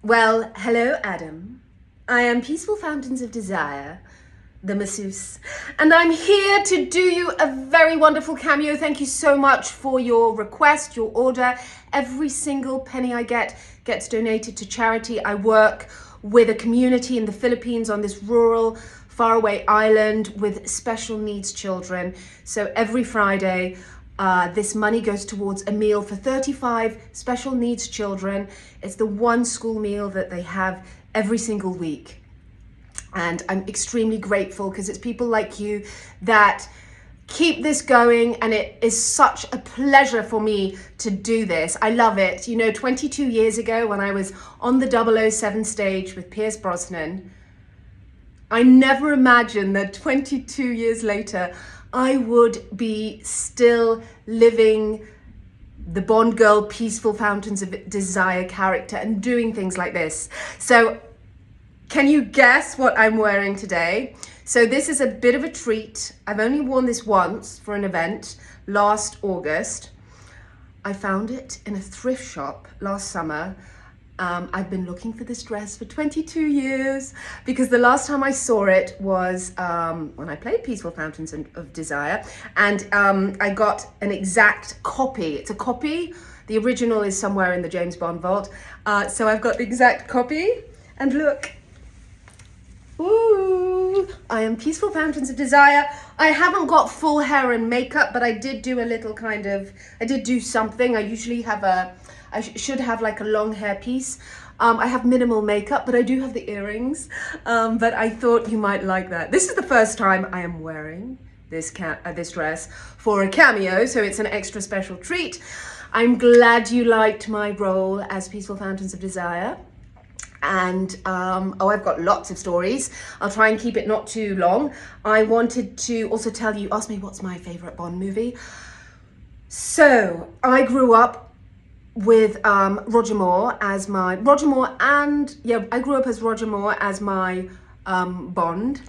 Well, hello, Adam. I am Peaceful Fountains of Desire, the masseuse, and I'm here to do you a very wonderful cameo. Thank you so much for your request, your order. Every single penny I get gets donated to charity. I work with a community in the Philippines on this rural, faraway island with special needs children. So every Friday, this money goes towards a meal for 35 special needs children. It's the one school meal that they have every single week. And I'm extremely grateful because it's people like you that keep this going, and it is such a pleasure for me to do this. I love it. You know, 22 years ago when I was on the 007 stage with Pierce Brosnan, I never imagined that 22 years later, I would be still living the Bond girl, Peaceful Fountains of Desire character and doing things like this. So can you guess what I'm wearing today? So this is a bit of a treat. I've only worn this once for an event last August. I found it in a thrift shop last summer. I've been looking for this dress for 22 years because the last time I saw it was when I played Peaceful Fountains of Desire, and I got an exact copy. It's a copy. The original is somewhere in the James Bond vault. So I've got the exact copy, and look. Ooh, I am Peaceful Fountains of Desire. I haven't got full hair and makeup, but I did do a little I did do something. I usually have I should have like a long hair piece. I have minimal makeup, but I do have the earrings. But I thought you might like that. This is the first time I am wearing this dress for a cameo, so it's an extra special treat. I'm glad you liked my role as Peaceful Fountains of Desire. And I've got lots of stories. I'll try and keep it not too long. I wanted to also tell you, ask me what's my favorite Bond movie. So I grew up with Roger Moore as my I grew up as Roger Moore as my Bond.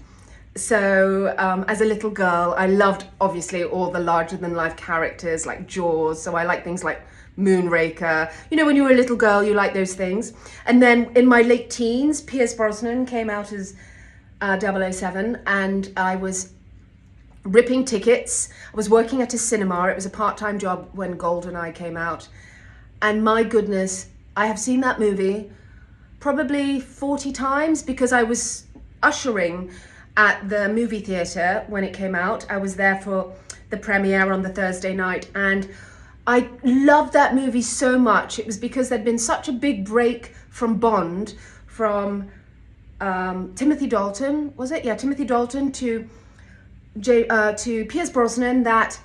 So as a little girl, I loved obviously all the larger than life characters like Jaws. So I like things like Moonraker. You know, when you were a little girl, you like those things. And then in my late teens, Pierce Brosnan came out as 007, and I was ripping tickets. I was working at a cinema. It was a part-time job when GoldenEye came out. And my goodness, I have seen that movie probably 40 times because I was ushering at the movie theater when it came out. I was there for the premiere on the Thursday night, and I loved that movie so much. It was because there'd been such a big break from Bond, from Timothy Dalton, was it? Yeah, Timothy Dalton to Pierce Brosnan, that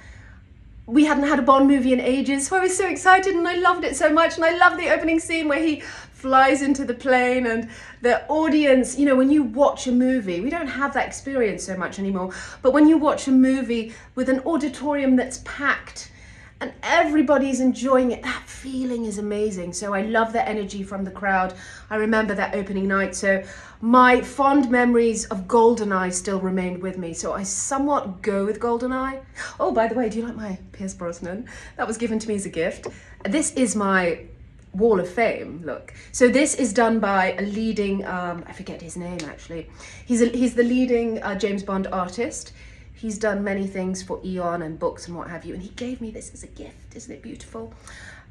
we hadn't had a Bond movie in ages. So I was so excited and I loved it so much. And I love the opening scene where he flies into the plane and the audience, you know, when you watch a movie, we don't have that experience so much anymore, but when you watch a movie with an auditorium that's packed and everybody's enjoying it, that feeling is amazing. So I love the energy from the crowd. I remember that opening night. So my fond memories of GoldenEye still remained with me. So I somewhat go with GoldenEye. Oh, by the way, do you like my Pierce Brosnan? That was given to me as a gift. This is my Wall of Fame, look. So this is done by a leading, I forget his name actually. He's the leading James Bond artist. He's done many things for Eon and books and what have you, and he gave me this as a gift. Isn't it beautiful?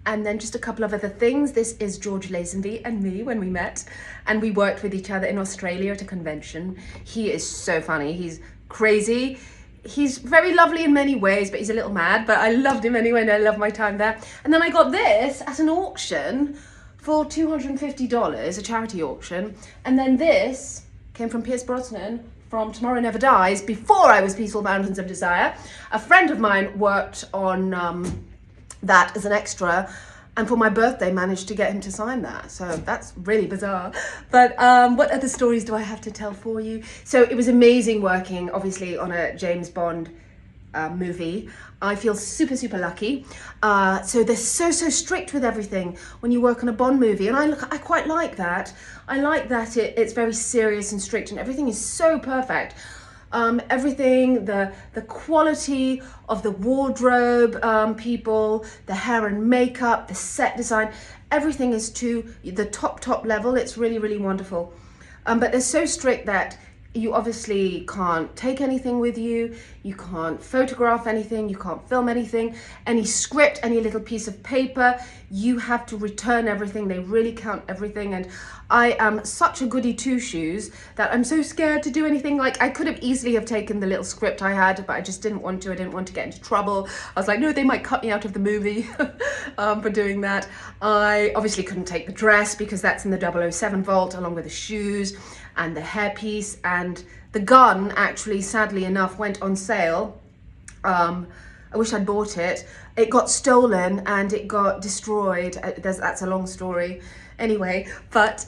And then just a couple of other things. This is George Lazenby and me when we met, and we worked with each other in Australia at a convention. He is so funny. He's crazy. He's very lovely in many ways, but he's a little mad, but I loved him anyway, and I love my time there. And then I got this at an auction for $250, a charity auction. And then this came from Pierce Brosnan, from Tomorrow Never Dies, before I was Peaceful Fountains of Desire. A friend of mine worked on that as an extra, and for my birthday managed to get him to sign that. So that's really bizarre. But what other stories do I have to tell for you? So it was amazing working, obviously, on a James Bond movie. I feel super, super lucky. So they're so strict with everything when you work on a Bond movie, and I quite like that. I like that it's very serious and strict and everything is so perfect. Everything, the quality of the wardrobe, people, the hair and makeup, the set design, everything is to the top level. It's really, really wonderful. But they're so strict that you obviously can't take anything with you, you can't photograph anything, you can't film anything, any script, any little piece of paper, you have to return everything. They really count everything, and I am such a goody two-shoes that I'm so scared to do anything. Like, I could have easily have taken the little script I had, but I just didn't want to. I didn't want to get into trouble. I was like, no, they might cut me out of the movie for doing that. I obviously couldn't take the dress because that's in the 007 vault, along with the shoes and the hairpiece, and the gun actually, sadly enough, went on sale. I wish I'd bought it. It got stolen and it got destroyed. That's a long story. Anyway, but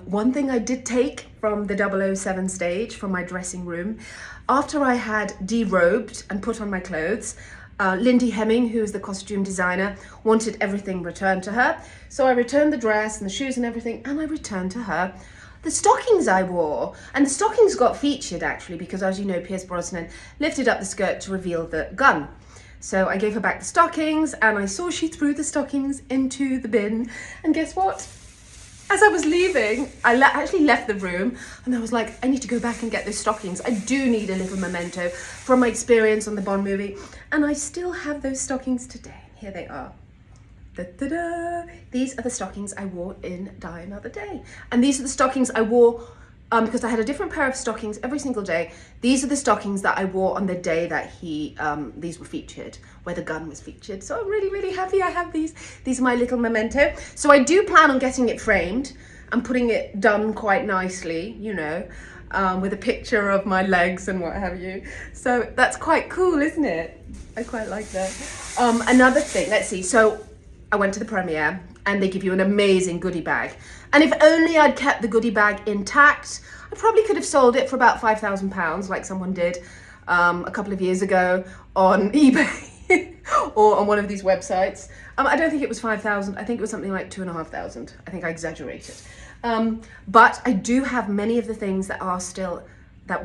one thing I did take from the 007 stage, from my dressing room, after I had derobed and put on my clothes, Lindy Hemming, who is the costume designer, wanted everything returned to her. So I returned the dress and the shoes and everything, and I returned to her the stockings I wore. And the stockings got featured, actually, because, as you know, Pierce Brosnan lifted up the skirt to reveal the gun. So I gave her back the stockings, and I saw she threw the stockings into the bin. And guess what? As I was leaving, I actually left the room, and I was like, I need to go back and get those stockings. I do need a little memento from my experience on the Bond movie. And I still have those stockings today. Here they are. Da-da-da. These are the stockings I wore in Die Another Day. And these are the stockings I wore because I had a different pair of stockings every single day. These are the stockings that I wore on the day that these were featured, where the gun was featured. So I'm really, really happy I have these. These are my little memento. So I do plan on getting it framed and putting it done quite nicely, you know, with a picture of my legs and what have you. So that's quite cool, isn't it? I quite like that. Another thing, let's see. So I went to the premiere and they give you an amazing goodie bag. And if only I'd kept the goodie bag intact, I probably could have sold it for about £5,000, like someone did a couple of years ago on eBay or on one of these websites. I don't think it was 5,000. I think it was something like 2,500. I think I exaggerated. But I do have many of the things that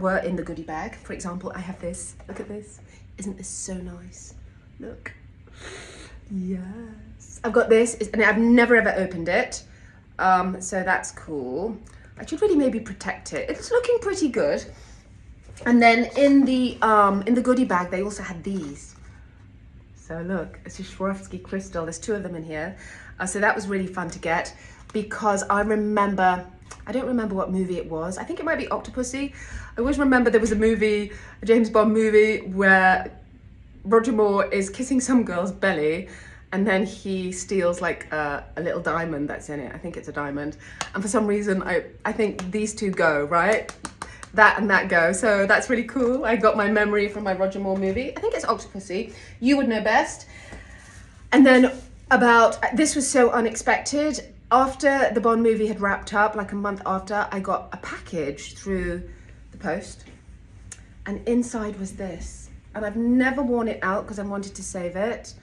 were in the goodie bag. For example, I have this. Look at this. Isn't this so nice? Look. Yes. I've got this, and I've never ever opened it. So that's cool. I should really maybe protect it. It's looking pretty good. And then in the goodie bag, they also had these. So look, it's a Swarovski crystal. There's 2 of them in here. So that was really fun to get, because I don't remember what movie it was. I think it might be Octopussy. I always remember there was a movie, a James Bond movie, where Roger Moore is kissing some girl's belly, and then he steals like a little diamond that's in it. I think it's a diamond. And for some reason, I think these 2 go, right? That and that go. So that's really cool. I got my memory from my Roger Moore movie. I think it's Octopussy. You would know best. And then this was so unexpected. After the Bond movie had wrapped up, like a month after, I got a package through the post. And inside was this. And I've never worn it out because I wanted to save it.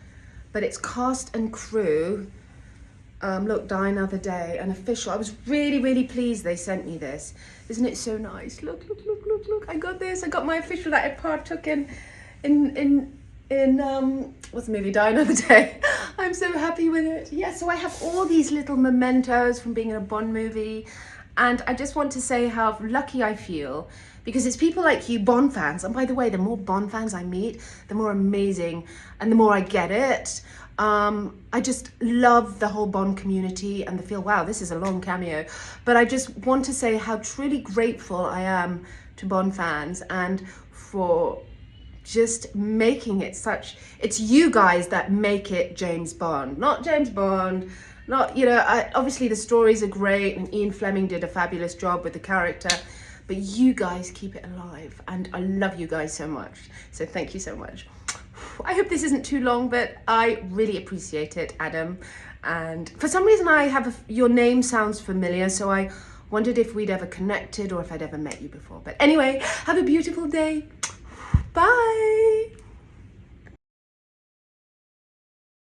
But it's Cast and Crew, look, Die Another Day, an official. I was really, really pleased they sent me this. Isn't it so nice? Look, look, look, look, look. I got this. I got my official that I partook in what's the movie? Die Another Day. I'm so happy with it. Yeah, so I have all these little mementos from being in a Bond movie. And I just want to say how lucky I feel, because it's people like you, Bond fans. And by the way, the more Bond fans I meet, the more amazing and the more I get it. I just love the whole Bond community and the feel, wow, this is a long cameo. But I just want to say how truly grateful I am to Bond fans, and for just making it such, it's you guys that make it James Bond, not James Bond. Not, you know, obviously the stories are great and Ian Fleming did a fabulous job with the character, but you guys keep it alive, and I love you guys so much. So thank you so much. I hope this isn't too long, but I really appreciate it, Adam. And for some reason your name sounds familiar, so I wondered if we'd ever connected or if I'd ever met you before. But anyway, have a beautiful day. Bye.